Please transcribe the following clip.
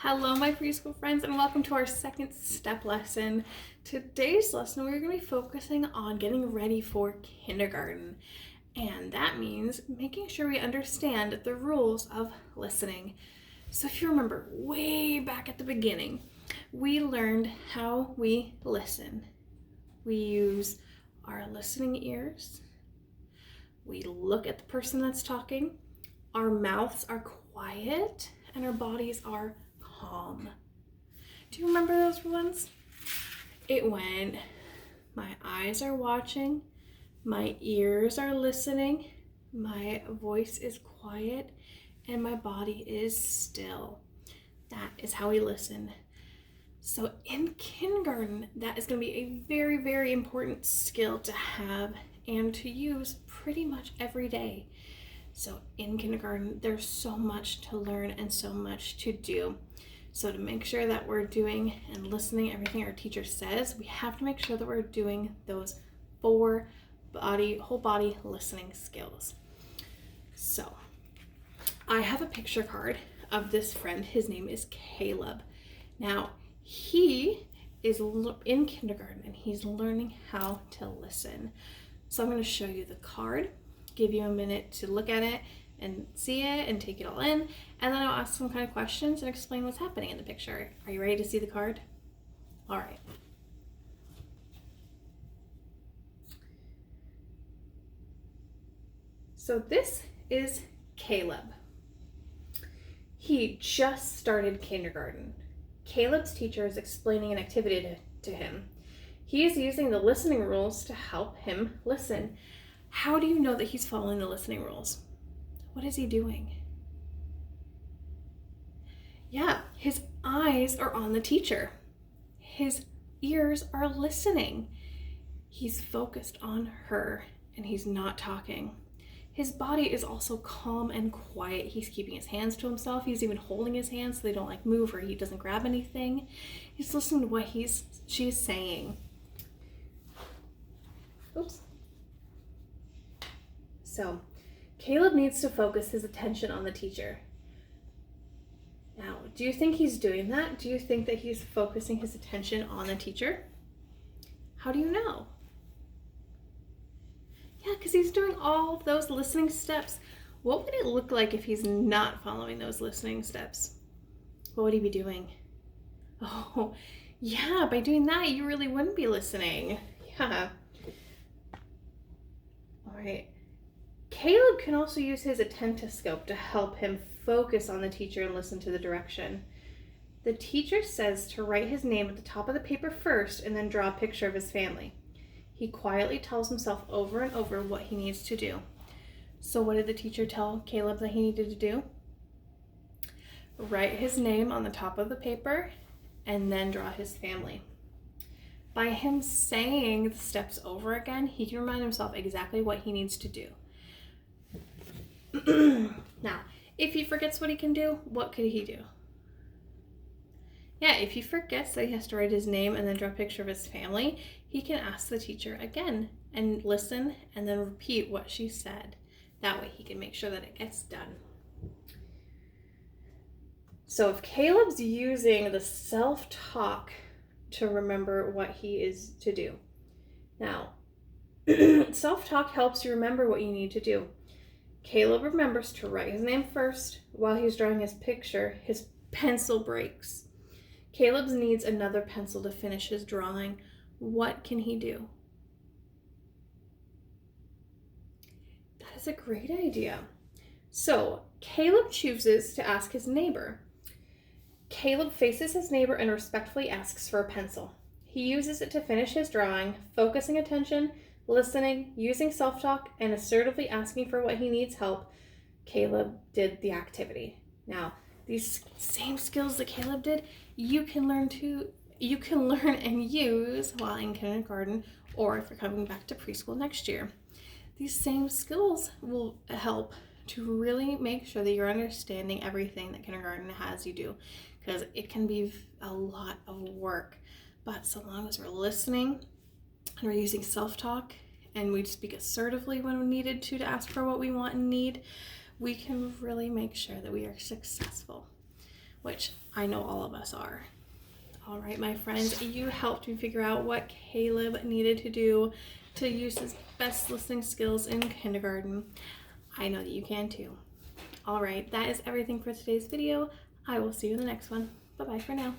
Hello, my preschool friends, and welcome to our second step lesson. Today's lesson, we're going to be focusing on getting ready for kindergarten. And that means making sure we understand the rules of listening. So if you remember way back at the beginning, we learned how we listen. We use our listening ears. We look at the person that's talking. Our mouths are quiet and our bodies are calm. Do you remember those ones? It went, my eyes are watching, my ears are listening, my voice is quiet, and my body is still. That is how we listen. So in kindergarten, that is going to be a very, very important skill to have and to use pretty much every day. So in kindergarten, there's so much to learn and so much to do. So to make sure that we're doing and listening everything our teacher says, we have to make sure that we're doing those whole body listening skills. So I have a picture card of this friend. His name is Caleb. Now he is in kindergarten and he's learning how to listen. So I'm going to show you the card, give you a minute to look at it and see it and take it all in, and then I'll ask some kind of questions and explain what's happening in the picture. Are you ready to see the card? All right. So this is Caleb. He just started kindergarten. Caleb's teacher is explaining an activity to him. He is using the listening rules to help him listen. How do you know that he's following the listening rules? What is he doing? Yeah, his eyes are on the teacher. His ears are listening. He's focused on her and he's not talking. His body is also calm and quiet. He's keeping his hands to himself. He's even holding his hands so they don't move or he doesn't grab anything. He's listening to what she's saying. Oops. So Caleb needs to focus his attention on the teacher. Now, do you think he's doing that? Do you think that he's focusing his attention on the teacher? How do you know? Yeah, because he's doing all of those listening steps. What would it look like if he's not following those listening steps? What would he be doing? Oh, yeah, by doing that, you really wouldn't be listening. Yeah. All right. Caleb can also use his attentoscope to help him focus on the teacher and listen to the direction. The teacher says to write his name at the top of the paper first and then draw a picture of his family. He quietly tells himself over and over what he needs to do. So what did the teacher tell Caleb that he needed to do? Write his name on the top of the paper and then draw his family. By him saying the steps over again, he can remind himself exactly what he needs to do. Now, if he forgets what he can do, what could he do? Yeah, if he forgets that he has to write his name and then draw a picture of his family, he can ask the teacher again and listen and then repeat what she said. That way he can make sure that it gets done. So if Caleb's using the self-talk to remember what he is to do. Now, self-talk helps you remember what you need to do. Caleb remembers to write his name first. While he's drawing his picture, his pencil breaks. Caleb needs another pencil to finish his drawing. What can he do? That is a great idea. So, Caleb chooses to ask his neighbor. Caleb faces his neighbor and respectfully asks for a pencil. He uses it to finish his drawing, focusing attention, listening, using self-talk, and assertively asking for what he needs help. Caleb did the activity. Now, these same skills that Caleb did, you can learn and use while in kindergarten or if you're coming back to preschool next year. These same skills will help to really make sure that you're understanding everything that kindergarten has you do, because it can be a lot of work. But so long as we're listening and we're using self-talk and we speak assertively when we needed to ask for what we want and need, we can really make sure that we are successful. which I know all of us are. All right, my friends, you helped me figure out what Caleb needed to do to use his best listening skills in kindergarten. I know that you can too. All right, that is everything for today's video. I will see you in the next one. Bye-bye for now.